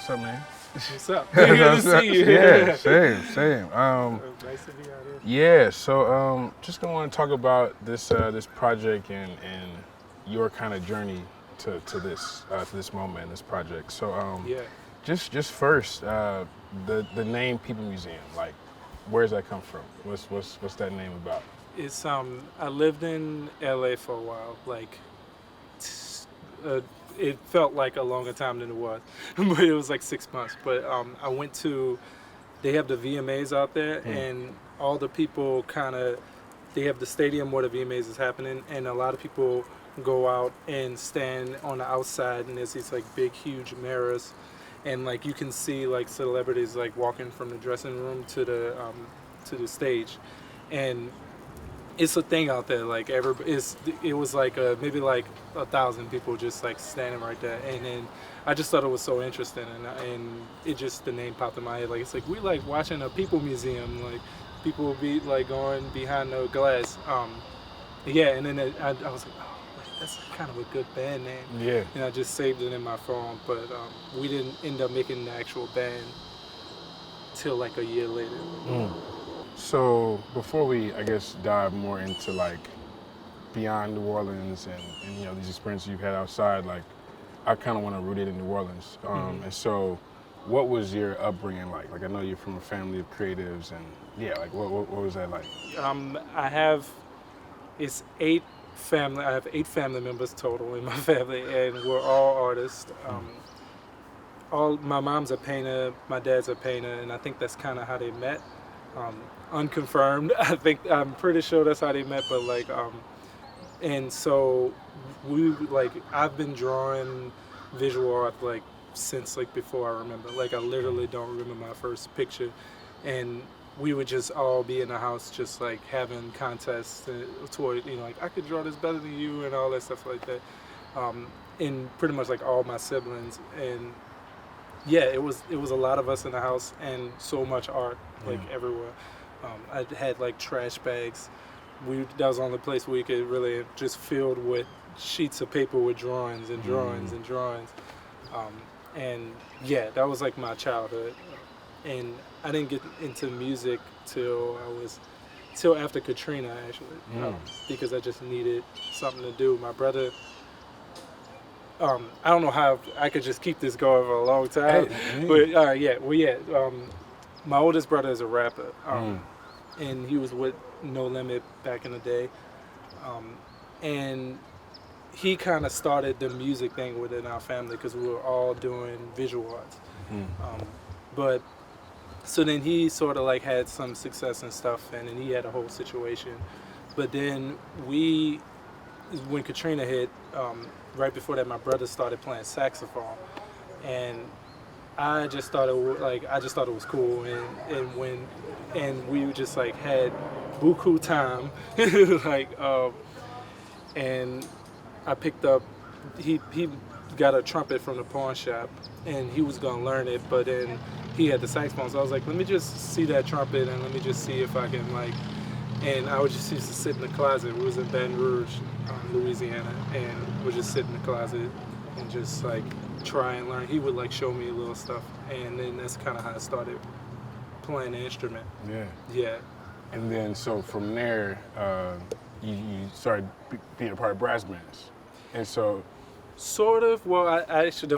What's up, man? What's up? Good to see you. Yeah, same. Nice to be out here. Yeah. So, just gonna want to talk about this project and your kind of journey to this moment, this project. So, Yeah. just first, the name People Museum. Like, where's that come from? What's that name about? It's I lived in LA for a while. Uh, it felt like a longer time than it was, but it was like 6 months. But I went to. They have the VMAs out there, and all the people kind of. They have the stadium where the VMAs is happening, and a lot of people go out and stand on the outside, and there's these like big, huge mirrors, and like you can see like celebrities like walking from the dressing room to the stage, and it's a thing out there. Like it was like maybe like 1,000 people just like standing right there, and then I just thought it was so interesting, and it just the name popped in my head. Like it's like we like watching a people museum. Like people will be like going behind the glass. Yeah, and then I was like, oh, that's kind of a good band name. Yeah. And I just saved it in my phone, but we didn't end up making the actual band till like a year later. So before we, I guess, dive more into like beyond New Orleans and these experiences you've had outside, like I kind of want to root it in New Orleans. And so, what was your upbringing like? Like I know you're from a family of creatives, and yeah, like what was that like? I have it's eight family. I have 8 family members total in my family, and we're all artists. All my mom's a painter, my dad's a painter, and I think that's kind of how they met. Unconfirmed. I'm pretty sure that's how they met, but like and so I've been drawing visual art like since like before I remember. Like I literally don't remember my first picture, and we would just all be in the house just like having contests toward like I could draw this better than you and all that stuff like that. And pretty much like all my siblings, and yeah, it was a lot of us in the house and so much art like everywhere. I had like trash bags. That was the only place where you could really just filled with sheets of paper with drawings and drawings and drawings. And yeah, that was like my childhood. And I didn't get into music till after Katrina actually, because I just needed something to do. My brother. I don't know how I could just keep this going for a long time, but my oldest brother is a rapper, and he was with No Limit back in the day, and he kind of started the music thing within our family because we were all doing visual arts. But so then he sort of like had some success and stuff, and then he had a whole situation. But then when Katrina hit, right before that, my brother started playing saxophone, and I just thought it was cool, and we just like had buku time, like and I picked up. He got a trumpet from the pawn shop, and he was gonna learn it, but then he had the saxophone, so I was like, let me just see that trumpet and let me just see if I can like. And I would just used to sit in the closet. We was in Baton Rouge, Louisiana, and would just sit in the closet and just like try and learn. He would like show me a little stuff, and then that's kind of how I started playing the instrument. Yeah. Yeah. And then so from there, you started being a part of brass bands, and so. Sort of. Well, I actually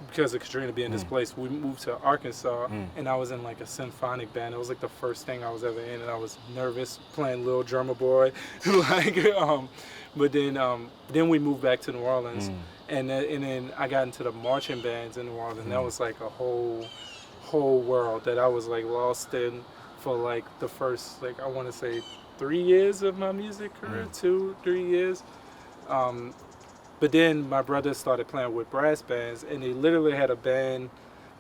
because of Katrina being displaced, we moved to Arkansas, and I was in like a symphonic band. It was like the first thing I was ever in, and I was nervous playing Little Drummer Boy, But then we moved back to New Orleans, and then I got into the marching bands in New Orleans. That was like a whole world that I was like lost in for like the first like I want to say 3 years of my music career, 2-3 years. But then my brother started playing with brass bands, and they literally had a band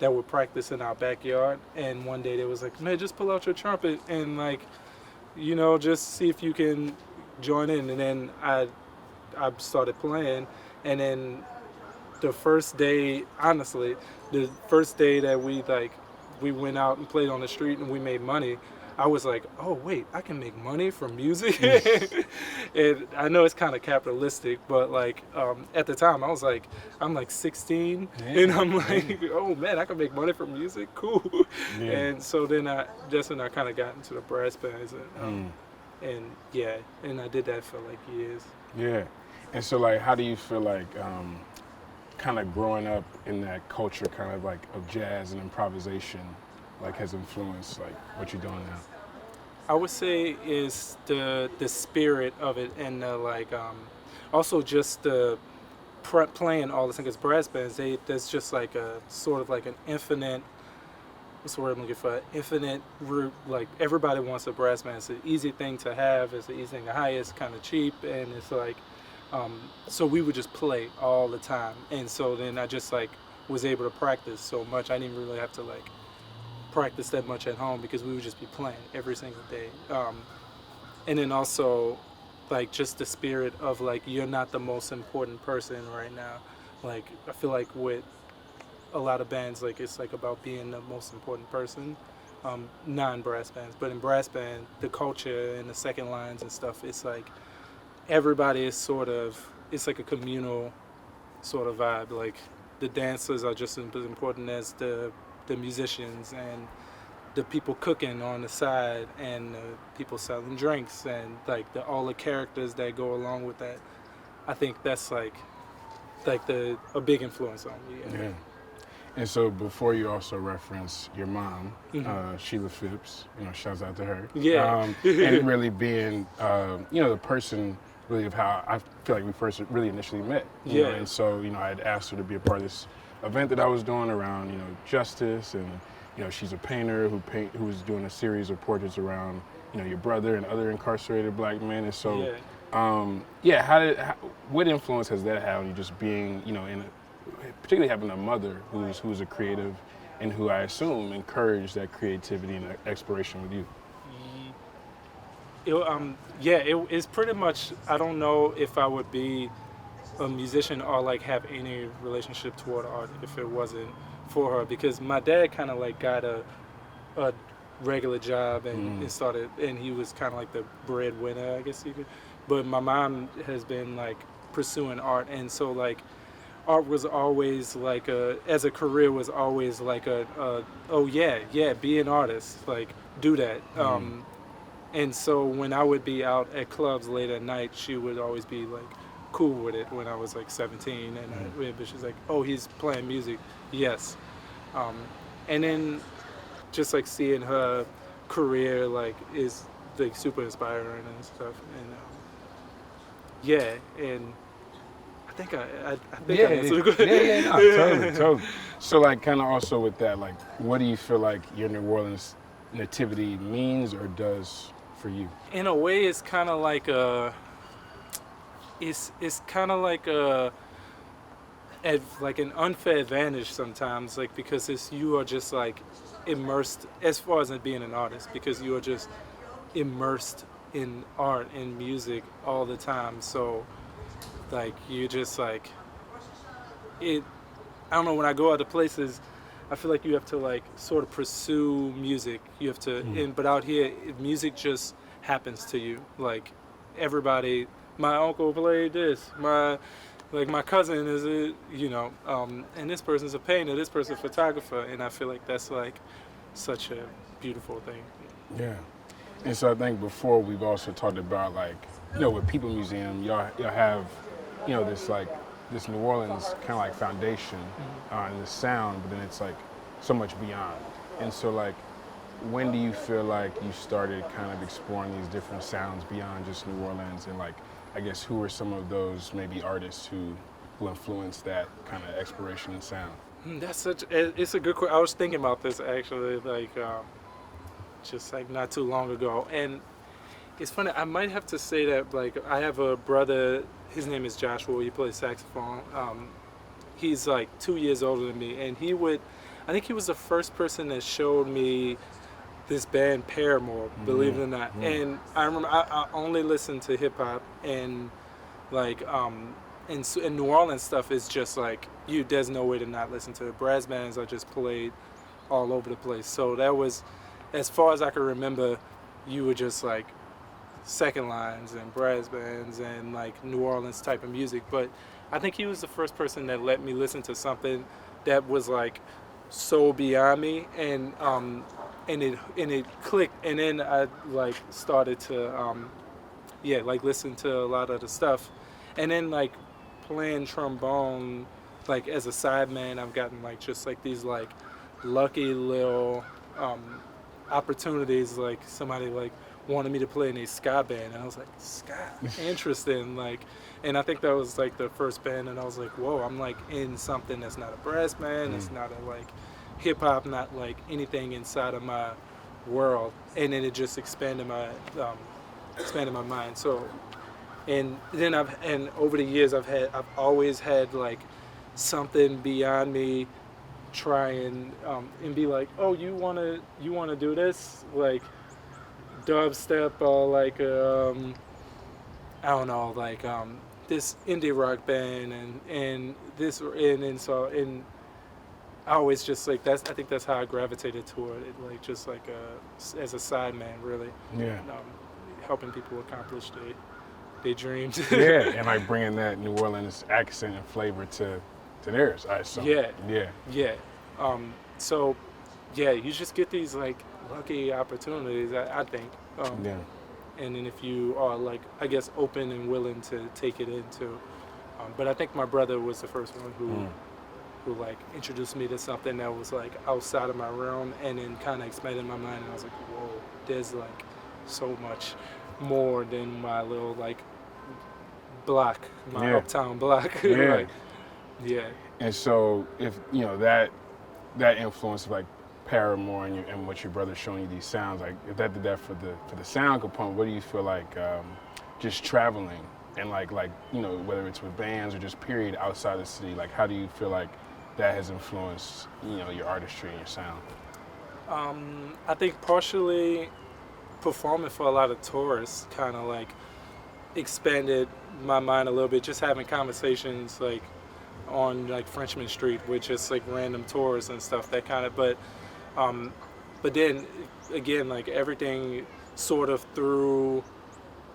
that would practice in our backyard. And one day they was like, man, just pull out your trumpet and like, just see if you can join in. And then I started playing, and then the first day that we went out and played on the street and we made money, I was like, oh wait, I can make money from music. And I know it's kind of capitalistic, but like at the time I was like, I'm like 16, and Yeah, I'm like, yeah, oh man, I can make money from music, cool. yeah. And so then that's when I kind of got into the brass bands, Mm, and yeah, and I did that for like years. yeah. And so, like, how do you feel like kind of growing up in that culture, kind of like of jazz and improvisation, like has influenced like what you're doing now? I would say is the spirit of it, and like also just the playing all the things. Brass bands, there's just like a sort of like an infinite. What's the word I'm looking for? Infinite route. Like everybody wants a brass band. It's an easy thing to have. It's an easy thing to hire. It's kind of cheap, and it's like. So we would just play all the time, and so then I just like was able to practice so much. I didn't really have to like practice that much at home because we would just be playing every single day. And then also like just the spirit of like you're not the most important person right now. Like I feel like with a lot of bands, like it's like about being the most important person. Non-brass bands, but in brass band, the culture and the second lines and stuff, it's like everybody is sort of, it's like a communal sort of vibe. Like the dancers are just as important as the musicians, and the people cooking on the side, and people selling drinks, and like all the characters that go along with that. I think that's like the a big influence on me. Yeah. And so before you also reference your mom, Mhm. Sheila Phipps, shouts out to her. Yeah. And really being, the person really of how I feel like we first really initially met. Yeah. And so, I had asked her to be a part of this event that I was doing around, justice, and, she's a painter who was doing a series of portraits around, your brother and other incarcerated black men. And so, Yeah. what influence has that had on you just being, particularly having a mother who's a creative and who I assume encouraged that creativity and exploration with you? It's pretty much. I don't know if I would be a musician or like have any relationship toward art if it wasn't for her, because my dad kind of like got a regular job and started, and he was kind of like the breadwinner, I guess you could. But my mom has been like pursuing art, and so like art was always like as a career was always like oh yeah, be an artist, like do that. And so when I would be out at clubs late at night, she would always be like cool with it when I was like 17, but she's like, oh, he's playing music, yes. um, and then just like seeing her career like is like super inspiring and stuff, and and I think I answered the question. No, totally. So, like, kind of also with that, like, what do you feel like your New Orleans nativity means or does for you? In a way, it's kind of like it's kind of like like an unfair advantage sometimes, like because you are just like immersed as far as being an artist, because you are just immersed in art and music all the time. So like you just like it. I don't know, when I go out to places, I feel like you have to like sort of pursue music. You have to, but out here, music just happens to you. Like everybody, my uncle played this. My cousin is and this person's a painter. This person's a photographer, and I feel like that's like such a beautiful thing. Yeah. And so I think before we've also talked about like, with People Museum, y'all have, this New Orleans kind of like foundation and the sound, but then it's like so much beyond. And so like, when do you feel like you started kind of exploring these different sounds beyond just New Orleans? And like, I guess who are some of those maybe artists who influenced that kind of exploration and sound? It's a good question. I was thinking about this actually, like just like not too long ago, and it's funny. I might have to say that like I have a brother. His name is Joshua. He plays saxophone. He's like 2 years older than me, and I think he was the first person that showed me this band Paramore, believe it or not. And I remember I only listened to hip hop, and like and New Orleans stuff is just like there's no way to not listen to it. Brass bands are just played all over the place. So that was as far as I can remember, you were just like second lines and brass bands and like New Orleans type of music. But I think he was the first person that let me listen to something that was like so beyond me, and it clicked, and then I like started to yeah, like listen to a lot of the stuff, and then like playing trombone like as a sideman, I've gotten like just like these like lucky little um, opportunities. Like somebody like wanted me to play in a ska band, and I was like, ska, interesting. Like, and I think that was like the first band, and I was like, whoa, I'm like in something that's not a brass band, it's not a like hip hop, not like anything inside of my world, and then it just expanded my mind. So, and then and over the years I've always had like something beyond me try and be like, oh, you wanna do this, like dubstep, or like I don't know, like this indie rock band, and this, and so, and I always just like that's, I think that's how I gravitated toward it, like just like as a sideman, really. Yeah. Helping people accomplish their dreams. Yeah, and like bringing that New Orleans accent and flavor to theirs, I assume. Yeah. Yeah. Yeah. So, yeah, you just get these like lucky opportunities, I think. Yeah. And then if you are like, I guess, open and willing to take it into. But I think my brother was the first one who like introduced me to something that was like outside of my realm, and then kind of expanded my mind. And I was like, whoa, there's like so much more than my little like block, my uptown block. Yeah. Like, yeah. And so, if you know that influence of like Paramore and what your brother's showing you these sounds, like if that did that for the sound component, what do you feel like just traveling and like you know, whether it's with bands or just period outside the city, like how do you feel like that has influenced, you know, your artistry and your sound? I think partially performing for a lot of tourists kind of like expanded my mind a little bit, just having conversations like on like Frenchman Street with just like random tourists and stuff, that kind of, but then again, like everything sort of through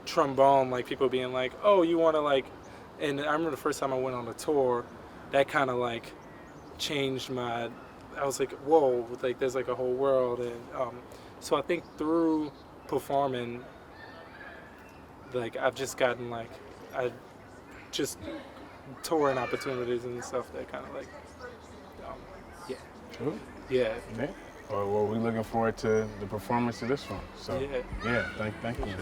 trombone, like people being like, oh, you want to like, and I remember the first time I went on a tour, that kind of like changed my, I was like, whoa, like there's like a whole world. And so I think through performing, like I've just gotten like, I just touring opportunities and stuff that kind of like, yeah. Cool. Yeah. Yeah. Well, we're looking forward to the performance of this one. So Yeah. yeah, thank you.